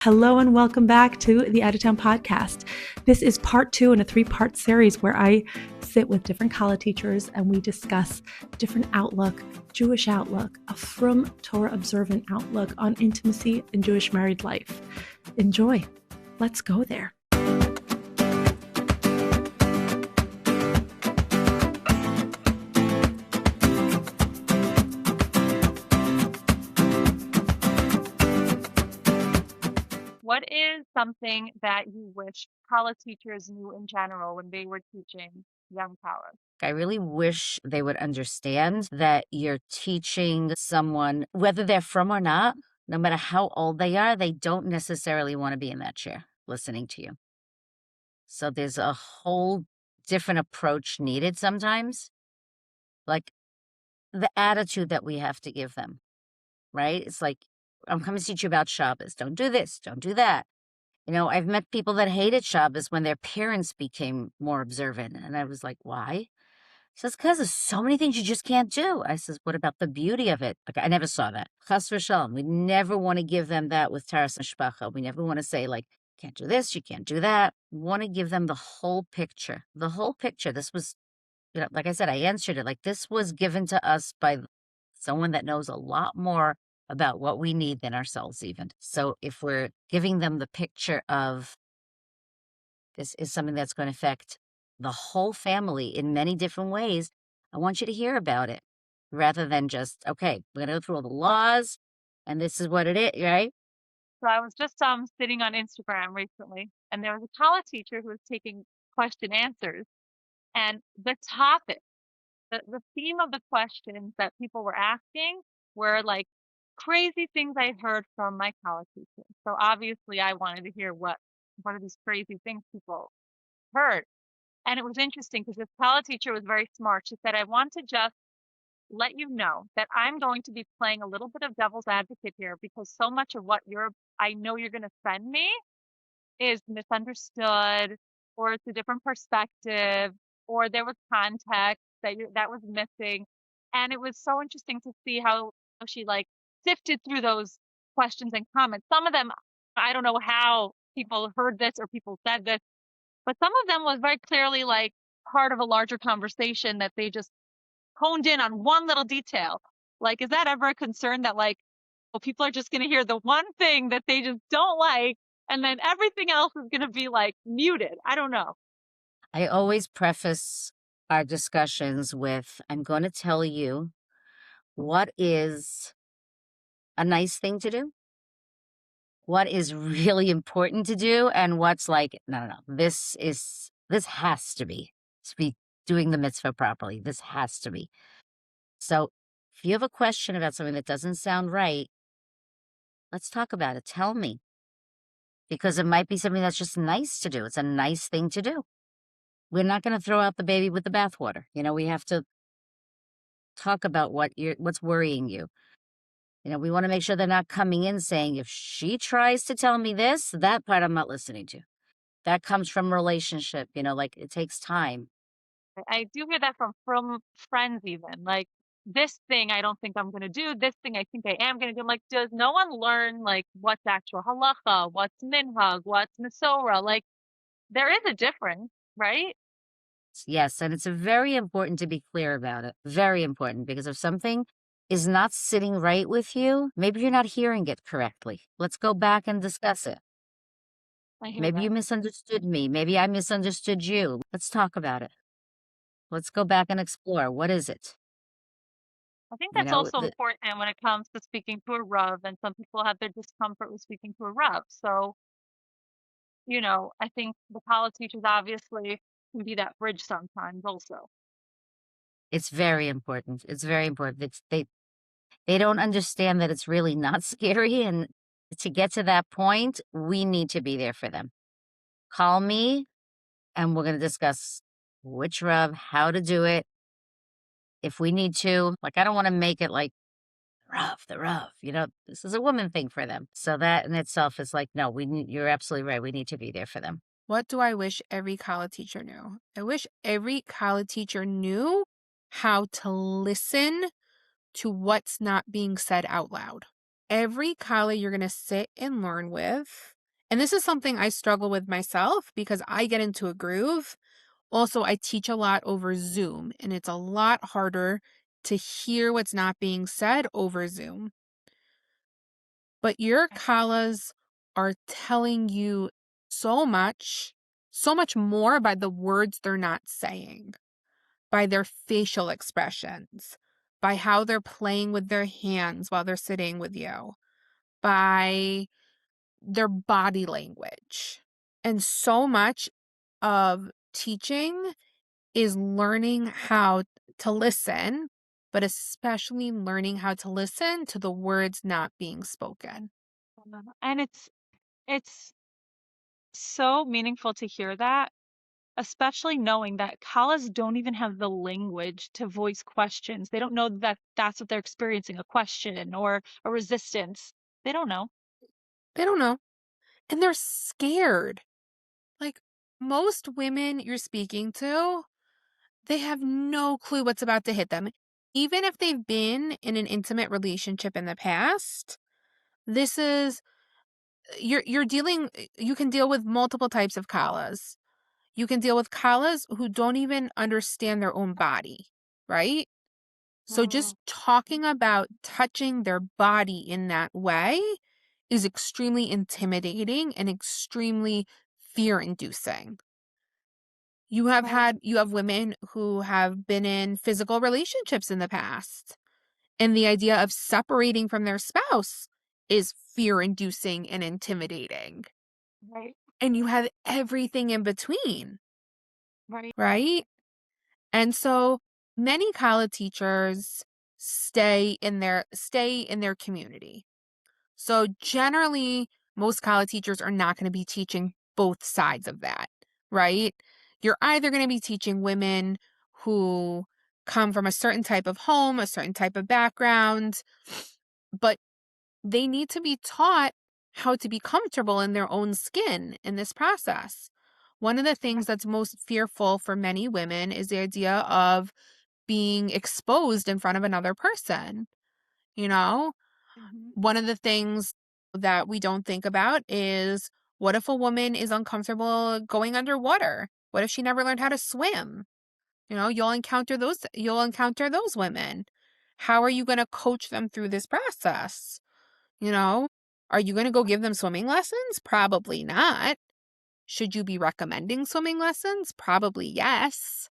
Hello and welcome back to the Out of Town podcast. This is part 2 in a 3-part series where I sit with different Kallah teachers and we discuss different outlook, Jewish outlook, a frum Torah observant outlook on intimacy and Jewish married life. Enjoy. Let's go there. What is something that you wish Kallah teachers knew in general when they were teaching young Kallah? I really wish they would understand that you're teaching someone, whether they're from or not, no matter how old they are, they don't necessarily want to be in that chair listening to you. So there's a whole different approach needed sometimes, like the attitude that we have to give them, right? It's like, I'm coming to teach you about Shabbos. Don't do this. Don't do that. You know, I've met people that hated Shabbos when their parents became more observant. And I was like, why? She says, because there's so many things you just can't do. I says, what about the beauty of it? Like, I never saw that. Chas v'shalom. We never want to give them that with Taras Mishpacha. We never want to say, like, can't do this, you can't do that. We want to give them the whole picture. The whole picture. This was, you know, like I said, I answered it. Like, this was given to us by someone that knows a lot more about what we need than ourselves even. So if we're giving them the picture of this is something that's going to affect the whole family in many different ways, I want you to hear about it rather than just, okay, we're going to go through all the laws and this is what it is, right? So I was just sitting on Instagram recently, and there was a Kallah teacher who was taking question answers, and the topic, the theme of the questions that people were asking were like crazy things I heard from my Kallah teacher. So obviously I wanted to hear what are these crazy things people heard. And it was interesting because this Kallah teacher was very smart. She said, I want to just let you know that I'm going to be playing a little bit of devil's advocate here because so much of what I know you're going to send me is misunderstood, or it's a different perspective, or there was context that was missing. And it was so interesting to see how she like sifted through those questions and comments. Some of them, I don't know how people heard this or people said this, but some of them was very clearly like part of a larger conversation that they just honed in on one little detail. Like, is that ever a concern that like, well, people are just going to hear the one thing that they just don't like, and then everything else is going to be like muted? I don't know. I always preface our discussions with, I'm going to tell you what is a nice thing to do, what is really important to do, and what's like, no, this has to be doing the mitzvah properly. This has to be. So if you have a question about something that doesn't sound right, let's talk about it. Tell me. Because it might be something that's just nice to do. It's a nice thing to do. We're not going to throw out the baby with the bathwater. You know, we have to talk about what's worrying you. You know, we want to make sure they're not coming in saying, if she tries to tell me this, that part I'm not listening to. That comes from relationship, you know, like it takes time. I do hear that from friends even. Like, this thing I don't think I'm going to do. This thing I think I am going to do. I'm like, does no one learn like what's actual halacha, what's minhag, what's mesorah? Like, there is a difference, right? Yes, and it's very important to be clear about it. Very important, because if something is not sitting right with you, maybe you're not hearing it correctly. Let's go back and discuss it. I hear Maybe that. you misunderstood me. Maybe I misunderstood you. Let's talk about it. Let's go back and explore. What is it? I think You that's know, also important when it comes to speaking to a Rav, and some people have their discomfort with speaking to a Rav. So, you know, I think the Kallah teachers obviously can be that bridge sometimes also. it's very important. It's very important. They don't understand that it's really not scary, and to get to that point, we need to be there for them. Call me, and we're going to discuss which rub, how to do it. If we need to, like, I don't want to make it like the rough, you know, this is a woman thing for them. So that in itself is like, no, you're absolutely right. We need to be there for them. What do I wish every Kallah teacher knew? I wish every Kallah teacher knew how to listen to what's not being said out loud. every Kallah you're going to sit and learn with, and this is something I struggle with myself because I get into a groove. Also, I teach a lot over Zoom, and it's a lot harder to hear what's not being said over Zoom. But your Kallahs are telling you so much more by the words they're not saying, by their facial expressions, by how they're playing with their hands while they're sitting with you, by their body language. And so much of teaching is learning how to listen, but especially learning how to listen to the words not being spoken. And it's so meaningful to hear that, especially knowing that Kallahs don't even have the language to voice questions. They don't know that that's what they're experiencing, a question or a resistance. They don't know. They don't know. And they're scared. Like most women you're speaking to, they have no clue what's about to hit them. Even if they've been in an intimate relationship in the past, this is you're dealing you can deal with multiple types of Kallahs. You can deal with Kallahs who don't even understand their own body, right? So just talking about touching their body in that way is extremely intimidating and extremely fear-inducing. You have women who have been in physical relationships in the past, and the idea of separating from their spouse is fear-inducing and intimidating. Right. And you have everything in between, Right. right? And so many Kallah teachers stay in their community. So generally, most Kallah teachers are not going to be teaching both sides of that, right? You're either going to be teaching women who come from a certain type of home, a certain type of background, but they need to be taught how to be comfortable in their own skin in this process. One of the things that's most fearful for many women is the idea of being exposed in front of another person. You know, one of the things that we don't think about is, what if a woman is uncomfortable going underwater? What if she never learned how to swim? You know, you'll encounter those women. How are you going to coach them through this process? You know, are you going to go give them swimming lessons? Probably not. Should you be recommending swimming lessons? Probably yes.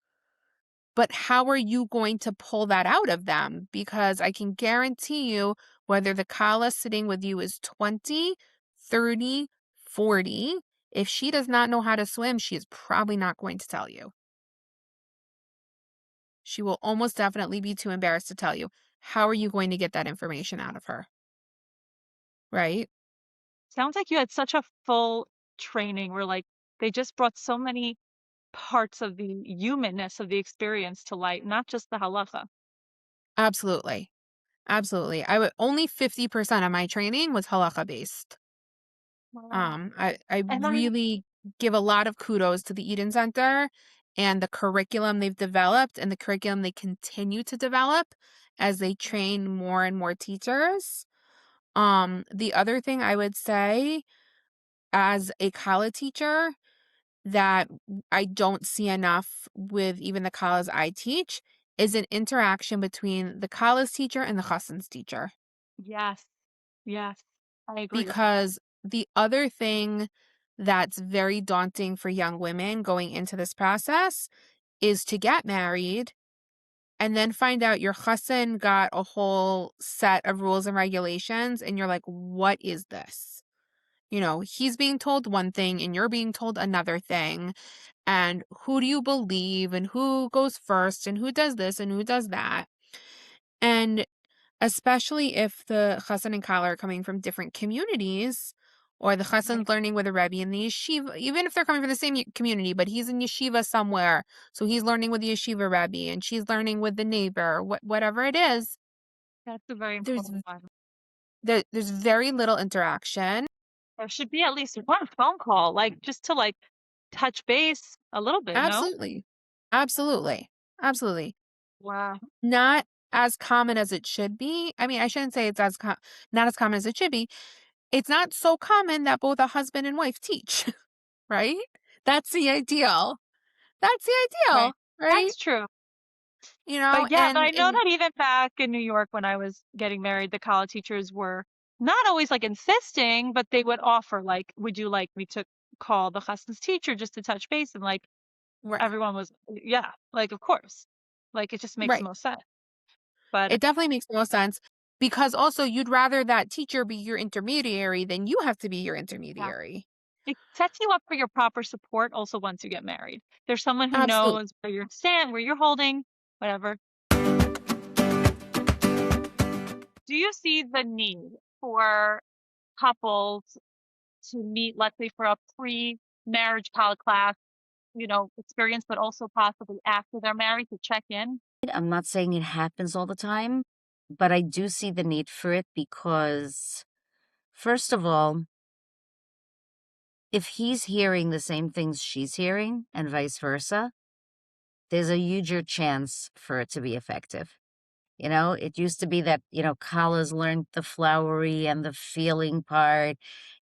But how are you going to pull that out of them? Because I can guarantee you, whether the Kallah sitting with you is 20, 30, 40, if she does not know how to swim, she is probably not going to tell you. She will almost definitely be too embarrassed to tell you. How are you going to get that information out of her? Right? Sounds like you had such a full training where like they just brought so many parts of the humanness of the experience to light, not just the halacha. Absolutely. Absolutely. Only 50% of my training was halakha based. Wow. I And really give a lot of kudos to the Eden Center and the curriculum they've developed and the curriculum they continue to develop as they train more and more teachers. The other thing I would say as a Kallah teacher that I don't see enough with even the Kallahs I teach is an interaction between the Kallah's teacher and the Chassan's teacher. yes, yes, I agree. Because the other thing that's very daunting for young women going into this process is to get married and then find out your chassan got a whole set of rules and regulations and you're like, what is this? You know, he's being told one thing and you're being told another thing. And who do you believe and who goes first and who does this and who does that? And especially if the chassan and kallah are coming from different communities, or the chassan's learning with a rebbe in the yeshiva, even if they're coming from the same community, but he's in yeshiva somewhere, so he's learning with the yeshiva rebbe, and she's learning with the neighbor, whatever it is. That's a very There's important one. there's very little interaction. There should be at least one phone call, like just to like touch base a little bit, no? Absolutely, absolutely, absolutely. Wow. Not as common as it should be. I mean, I shouldn't say it's not as common as it should be. It's not so common that both a husband and wife teach, right? That's the ideal. That's the Right. ideal, right? That's true. But But yeah, but I know that even back in New York when I was getting married, the college teachers were not always like insisting, but they would offer like, would you like me to call the chassid's teacher just to touch base? And like right, everyone was, yeah, like of course. Like it just makes the right. most sense. But It definitely makes the most sense because also you'd rather that teacher be your intermediary than you have to be your yeah, intermediary. it sets you up for your proper support also once you get married. There's someone who Absolutely. knows where you're where you're holding, whatever. Do you see the need for couples to meet, let's say, for a pre-marriage college class, experience, but also possibly after they're married to check in? I'm not saying it happens all the time, but I do see the need for it because, first of all, if he's hearing the same things she's hearing and vice versa, there's a huger chance for it to be effective. It used to be that, Kallah's learned the flowery and the feeling part,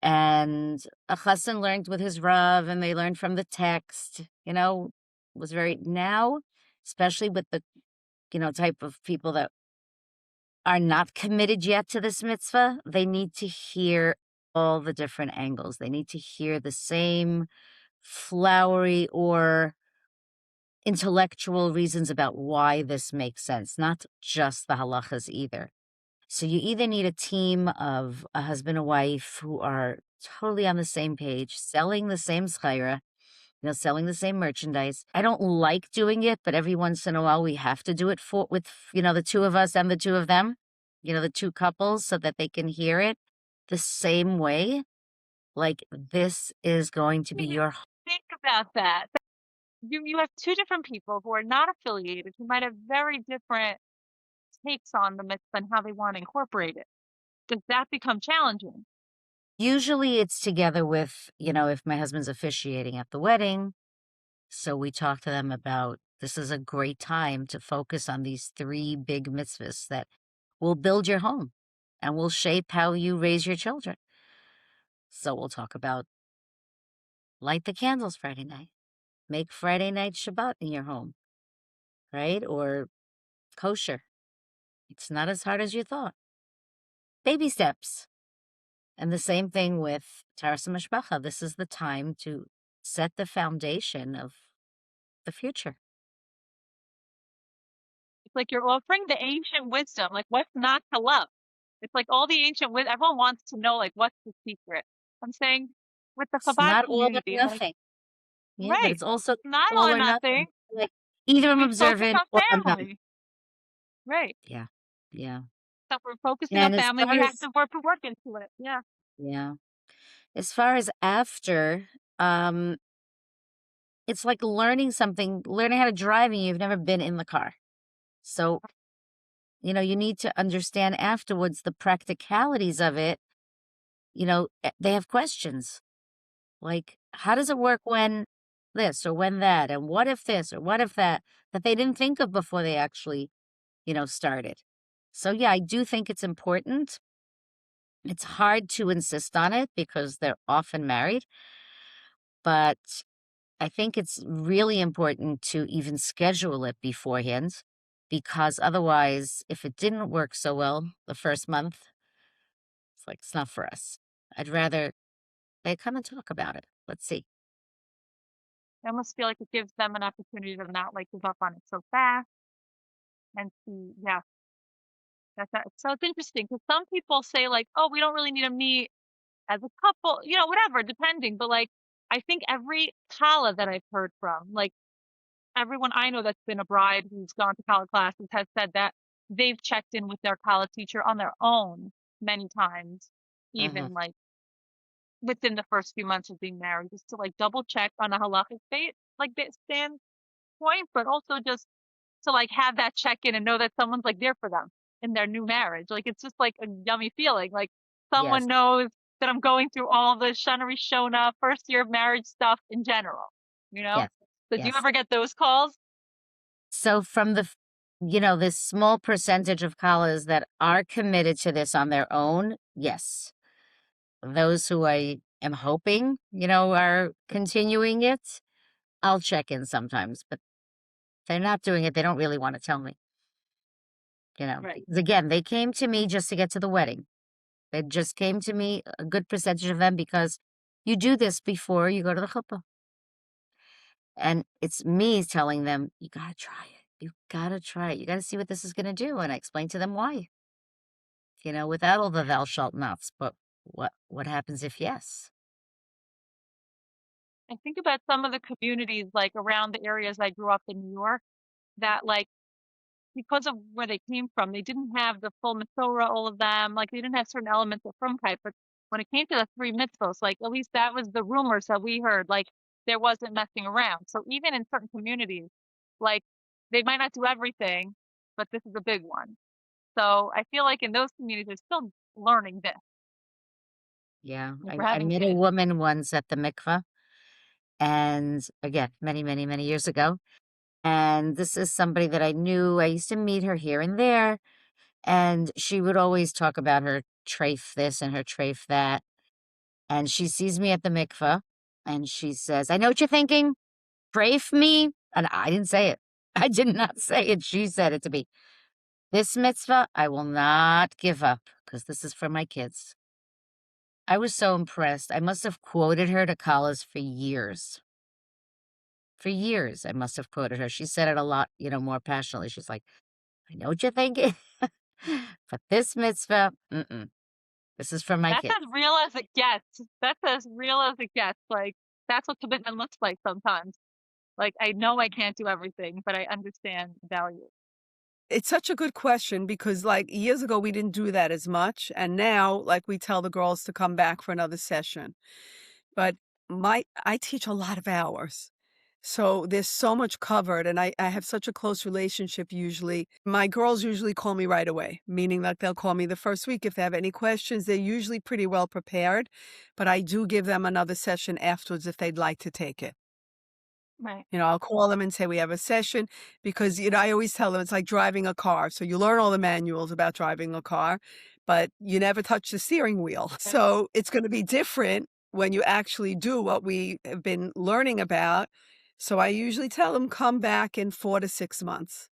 and a chassan learned with his Rav, and they learned from the text, was very, now, especially with the, type of people that are not committed yet to this mitzvah, they need to hear all the different angles. They need to hear the same flowery or intellectual reasons about why this makes sense, not just the halachos either. So you either need a team of a husband and wife who are totally on the same page, selling the same schira, selling the same merchandise. I don't like doing it, but every once in a while we have to do it with the two of us and the two of them, the two couples, so that they can hear it the same way. Like, this is going to I be mean, your think about that. You have two different people who are not affiliated, who might have very different takes on the mitzvah and how they want to incorporate it. Does that become challenging? Usually it's together with, if my husband's officiating at the wedding. So we talk to them about, this is a great time to focus on these three big mitzvahs that will build your home and will shape how you raise your children. So we'll talk about light the candles Friday night, make Friday night Shabbat in your home, right? Or kosher. It's not as hard as you thought. Baby steps. And the same thing with Taras Mishpacha. This is the time to set the foundation of the future. It's like you're offering the ancient wisdom. Like, what's not to love? It's like all the ancient wisdom. Everyone wants to know, like, what's the secret? I'm saying with the It's Chabad not all or community, like, nothing. Yeah, but right, it's also not all all or or nothing. nothing. Like, either I'm We focus observant on or I'm not. family, right? Yeah. Yeah. So if we're focusing on And as family, far we have as, to put work into it. Yeah. yeah, as far as after, um, it's like learning how to drive and you've never been in the car. So, you need to understand afterwards the practicalities of it. They have questions like, how does it work when this or when that? And what if this or what if that they didn't think of before they actually, started. So, yeah, I do think it's important. It's hard to insist on it because they're often married, but I think it's really important to even schedule it beforehand because otherwise, if it didn't work so well the first month, it's like, it's not for us. I'd rather they come and talk about it. Let's see. I almost feel like it gives them an opportunity to not like give up on it so fast and see, yeah, that's that. So it's interesting because some people say like, oh, we don't really need to meet as a couple, whatever, depending. But like, I think every Kala that I've heard from, like everyone I know that's been a bride who's gone to Kala classes has said that they've checked in with their Kala teacher on their own many times, Uh-huh. even like within the first few months of being married, just to like double check on a halachic standpoint, but also just to like have that check in and know that someone's like there for them in their new marriage. Like it's just like a yummy feeling. Like someone Yes. knows that I'm going through all the Shana Shona first year of marriage stuff in general, you know? Yes. So do you Yes. ever get those calls? So from the this small percentage of Kallahs that are committed to this on their own, yes. Those who I am hoping, are continuing it, I'll check in sometimes, but they're not doing it. They don't really want to tell me, Right. because again, they came to me just to get to the wedding. They just came to me, a good percentage of them, because you do this before you go to the chuppah. And it's me telling them, you got to try it. You got to try it. You got to see what this is going to do. And I explain to them why, without all the thou shalt nots. But what happens if yes? I think about some of the communities like around the areas I grew up in New York that like because of where they came from, they didn't have the full Masorah, all of them. Like they didn't have certain elements of frumkeit. But when it came to the three mitzvos, like at least that was the rumors that we heard. Like there wasn't messing around. So even in certain communities, like they might not do everything, but this is a big one. So I feel like in those communities, they're still learning this. Yeah. Like I, we're I having met a kids. woman once at the mikveh, and again, many, many, many years ago. And this is somebody that I knew. I used to meet her here and there. And she would always talk about her treif this and her treif that. And she sees me at the mikveh and she says, I know what you're thinking. Treif me. And I didn't say it. I did not say it. She said it to me. This mitzvah, I will not give up because this is for my kids. I was so impressed. I must have quoted her to Kallahs for years. For years, I must have quoted her. She said it a lot, more passionately. She's like, I know what you're thinking. But this mitzvah, this is for my That's kids. as real as it gets. That's as real as it gets. Like that's what commitment looks like sometimes. Like I know I can't do everything, but I understand value. It's such a good question because like years ago we didn't do that as much, and now like we tell the girls to come back for another session. But I teach a lot of hours. So there's so much covered, and I have such a close relationship usually. My girls usually call me right away, meaning like they'll call me the first week if they have any questions. They're usually pretty well prepared, but I do give them another session afterwards if they'd like to take it. Right. I'll call them and say we have a session because, I always tell them it's like driving a car. So you learn all the manuals about driving a car, but you never touch the steering wheel. So it's going to be different when you actually do what we have been learning about. So I usually tell them come back in 4 to 6 months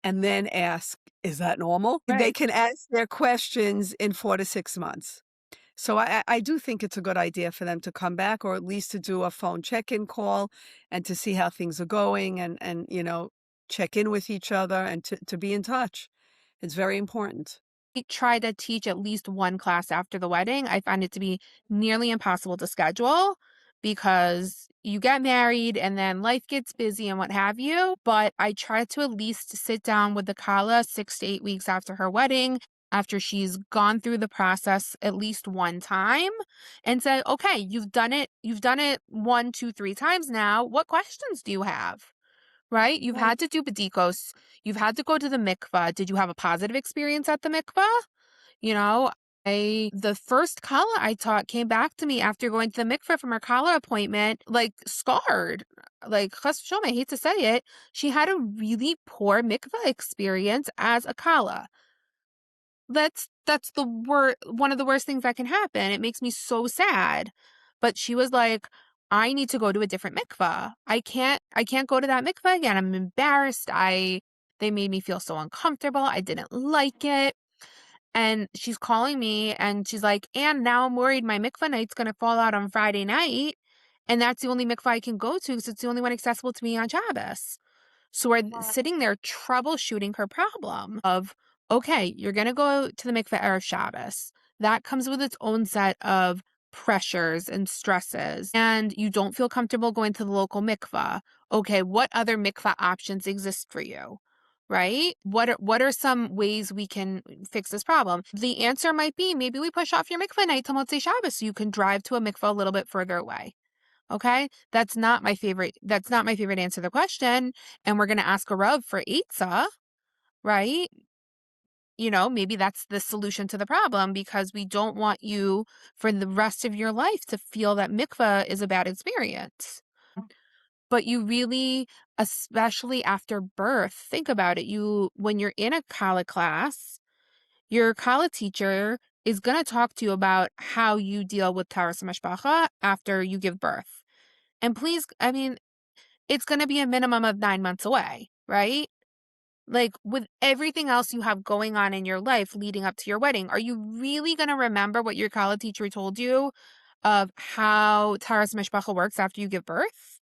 and then ask, is that normal? They Right. can ask their questions in 4 to 6 months. So I do think it's a good idea for them to come back or at least to do a phone check-in call and to see how things are going and check in with each other and to be in touch. It's very important. I try to teach at least one class after the wedding. I find it to be nearly impossible to schedule because you get married and then life gets busy and what have you. But I try to at least sit down with the Kallah 6 to 8 weeks after her wedding, after she's gone through the process at least one time, and say, okay, you've done it 1, 2, 3 times now. What questions do you have? Right? You've Right. had to do badikos. You've had to go to the mikvah. Did you have a positive experience at the mikvah? The first Kallah I taught came back to me after going to the mikveh from her Kallah appointment, like scarred. Like, chas v'shalom, I hate to say it, she had a really poor mikveh experience as a Kallah. That's one of the worst things that can happen. It makes me so sad. But she was like, I need to go to a different mikvah. I can't go to that mikvah again. I'm embarrassed. They made me feel so uncomfortable. I didn't like it. And she's calling me and she's like, and now I'm worried my mikvah night's gonna fall out on Friday night. And that's the only mikvah I can go to because it's the only one accessible to me on Shabbos. So we're Wow. sitting there troubleshooting her problem of, okay, you're going to go to the mikveh Erev Shabbos. That comes with its own set of pressures and stresses, and you don't feel comfortable going to the local mikveh. Okay, what other mikveh options exist for you? Right? What are some ways we can fix this problem? The answer might be maybe we push off your mikveh night till Motzei Shabbos so you can drive to a mikveh a little bit further away. Okay, that's not my favorite answer to the question. And we're going to ask a Rav for Eitzah, right? Maybe that's the solution to the problem because we don't want you for the rest of your life to feel that mikveh is a bad experience. But you really, especially after birth, think about it. When you're in a Kallah class, your Kallah teacher is going to talk to you about how you deal with taras mishpacha after you give birth. And please, I mean, it's going to be a minimum of 9 months away, right? Like, with everything else you have going on in your life leading up to your wedding, are you really going to remember what your Kallah teacher told you of how taras mishpacha works after you give birth?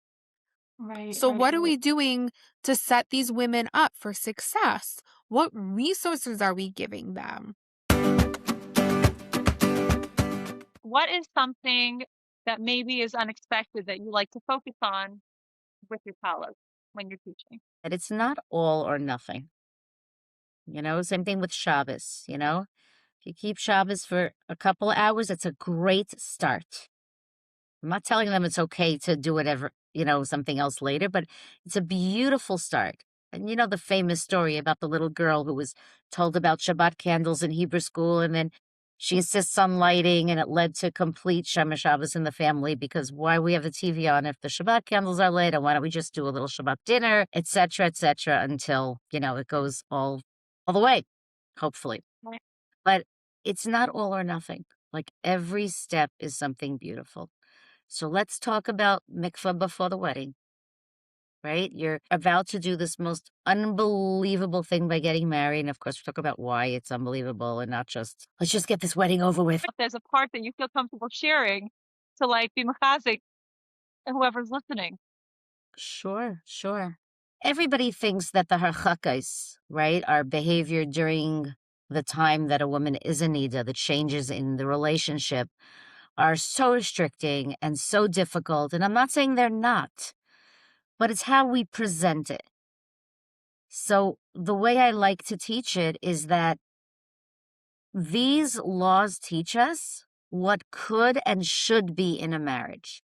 Right, So what are right. we doing to set these women up for success? What resources are we giving them? What is something that maybe is unexpected that you like to focus on with your kallahs when you're teaching? And it's not all or nothing. Same thing with Shabbos, If you keep Shabbos for a couple of hours, it's a great start. I'm not telling them it's okay to do whatever, something else later, but it's a beautiful start. And the famous story about the little girl who was told about Shabbat candles in Hebrew school, and then she insists on lighting, and it led to complete Shema Shabbos in the family, because why we have the TV on if the Shabbat candles are lit, and why don't we just do a little Shabbat dinner, etc., until, it goes all the way, hopefully. Right. But it's not all or nothing. Like, every step is something beautiful. So let's talk about mikvah before the wedding, right? You're about to do this most unbelievable thing by getting married. And of course, we talk about why it's unbelievable and not just, let's just get this wedding over with. If there's a part that you feel comfortable sharing to like be mechazik and whoever's listening. Sure. Everybody thinks that the halachos, right, our behavior during the time that a woman is a nida, the changes in the relationship, are so restricting and so difficult. And I'm not saying they're not, but it's how we present it. So the way I like to teach it is that these laws teach us what could and should be in a marriage.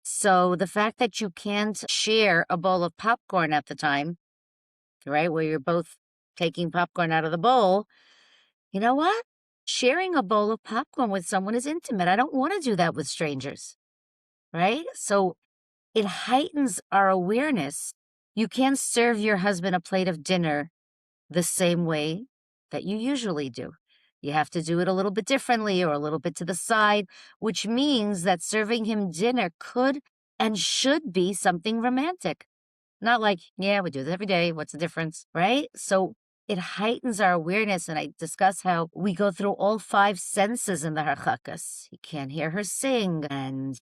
So the fact that you can't share a bowl of popcorn at the time, right, where you're both taking popcorn out of the bowl, you know what? Sharing a bowl of popcorn with someone is intimate. I don't want to do that with strangers, right? So it heightens our awareness. You can't serve your husband a plate of dinner the same way that you usually do. You have to do it a little bit differently or a little bit to the side, which means that serving him dinner could and should be something romantic. Not like, yeah, we do this every day. What's the difference? Right? So it heightens our awareness. And I discuss how we go through all 5 senses in the harchakas. You can't hear her sing. And,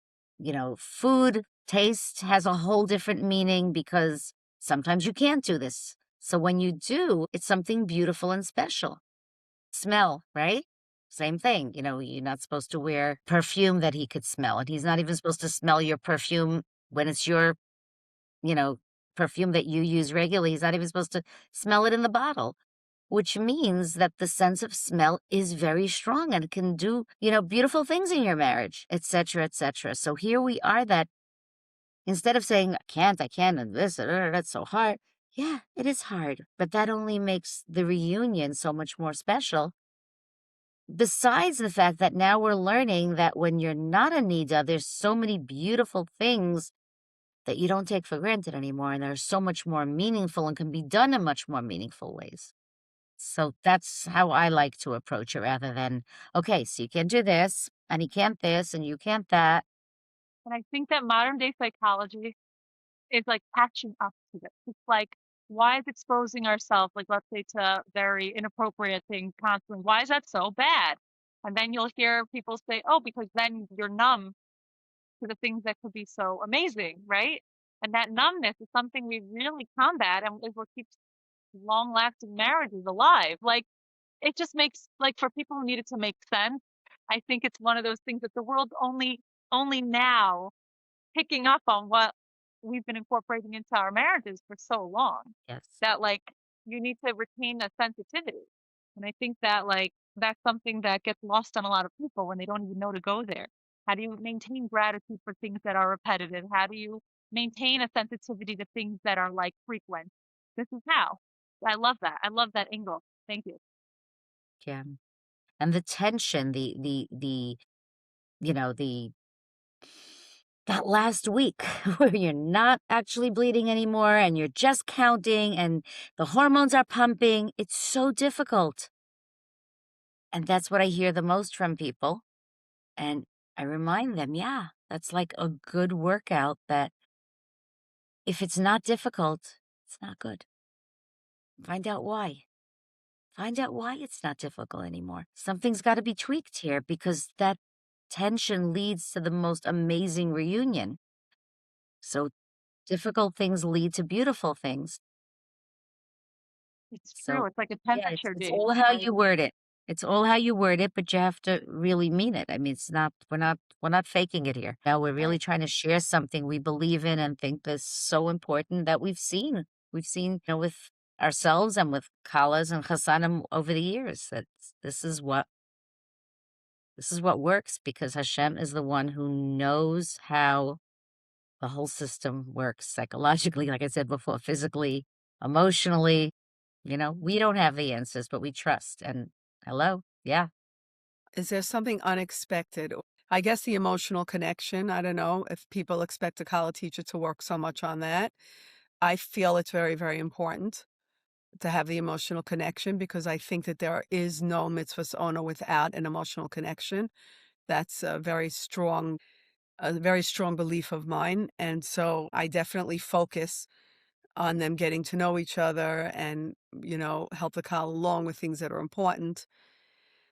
food, taste has a whole different meaning because sometimes you can't do this. So when you do, it's something beautiful and special. Smell, right? Same thing. You're not supposed to wear perfume that he could smell. And he's not even supposed to smell your perfume when it's your, perfume that you use regularly. He's not even supposed to smell it in the bottle, which means that the sense of smell is very strong and can do, beautiful things in your marriage, etc., etc. So here we are, that instead of saying, I can't, and this, that's so hard. Yeah, it is hard, but that only makes the reunion so much more special. Besides the fact that now we're learning that when you're not a nida, there's so many beautiful things that you don't take for granted anymore, and they're so much more meaningful and can be done in much more meaningful ways. So that's how I like to approach it, rather than, okay, so you can't do this, and you can't this, and you can't that. And I think that modern day psychology is like catching up to this. It's like, why is exposing ourselves, like let's say, to very inappropriate things constantly? Why is that so bad? And then you'll hear people say, oh, because then you're numb to the things that could be so amazing, right? And that numbness is something we really combat and is what keeps long lasting marriages alive. Like, it just makes, like, for people who need it to make sense, I think it's one of those things that the world's only now picking up on what we've been incorporating into our marriages for so long, Yes. that like you need to retain a sensitivity. And I think that like that's something that gets lost on a lot of people when they don't even know to go there. How do you maintain gratitude for things that are repetitive? How do you maintain a sensitivity to things that are like frequent? This is how. I love that. I love that angle. Thank you. Yeah. And the tension, the that last week where you're not actually bleeding anymore and you're just counting and the hormones are pumping. It's so difficult. And that's what I hear the most from people. And I remind them, yeah, that's like a good workout that if it's not difficult, it's not good. Find out why. Find out why it's not difficult anymore. Something's got to be tweaked here because that tension leads to the most amazing reunion. So difficult things lead to beautiful things. It's true. So It's like a yeah, temperature it's gauge, all how right? you word it. It's all how you word it, but you have to really mean it. I mean, we're not faking it here. Now we're really Right. trying to share something we believe in and think is so important that we've seen, with ourselves and with Kallahs and Chassanim over the years that this is what works because Hashem is the one who knows how the whole system works psychologically, like I said before, physically, emotionally. We don't have the answers, but we trust. And hello, yeah. Is there something unexpected? I guess the emotional connection. I don't know if people expect a Kallah teacher to work so much on that. I feel it's very, very important to have the emotional connection because I think that there is no mitzvahs onah without an emotional connection. That's a very strong belief of mine. And so I definitely focus on them getting to know each other and, help the Kallah along with things that are important.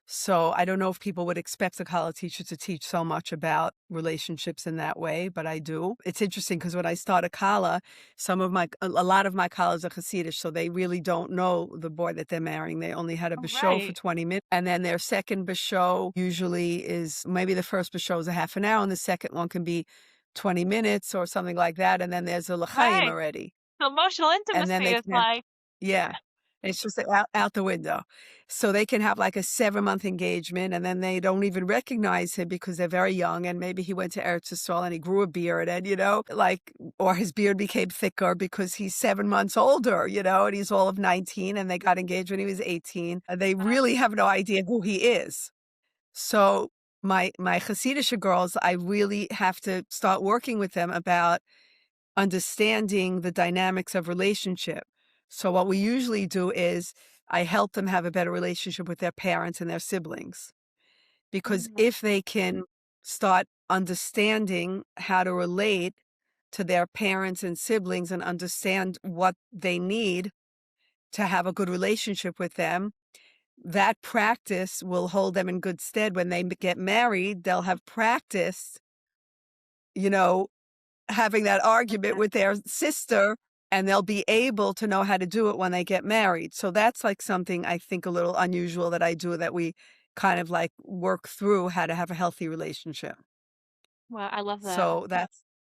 So I don't know if people would expect a Kallah teacher to teach so much about relationships in that way, but I do. It's interesting because when I started Kallah, a lot of my Kallahs are Hasidish, so they really don't know the boy that they're marrying. They only had a Oh, basho for right. 20 minutes, and then their second basho usually is maybe the first basho is a half an hour, and the second one can be 20 minutes or something like that, and then there's a l'chaim Right. already, So emotional and then intimacy they is can have, like, yeah. It's just out the window. So they can have like a 7-month engagement and then they don't even recognize him because they're very young and maybe he went to Eretz Yisrael and he grew a beard and, or his beard became thicker because he's 7 months older, and he's all of 19 and they got engaged when he was 18. They really have no idea who he is. So my Hasidic girls, I really have to start working with them about understanding the dynamics of relationship. So what we usually do is I help them have a better relationship with their parents and their siblings. Because Mhm. if they can start understanding how to relate to their parents and siblings and understand what they need to have a good relationship with them, that practice will hold them in good stead. When they get married, they'll have practiced, you know, having that argument Okay. with their sister and they'll be able to know how to do it when they get married. So that's like something I think a little unusual that I do that we kind of like work through how to have a healthy relationship. Well, I love that. So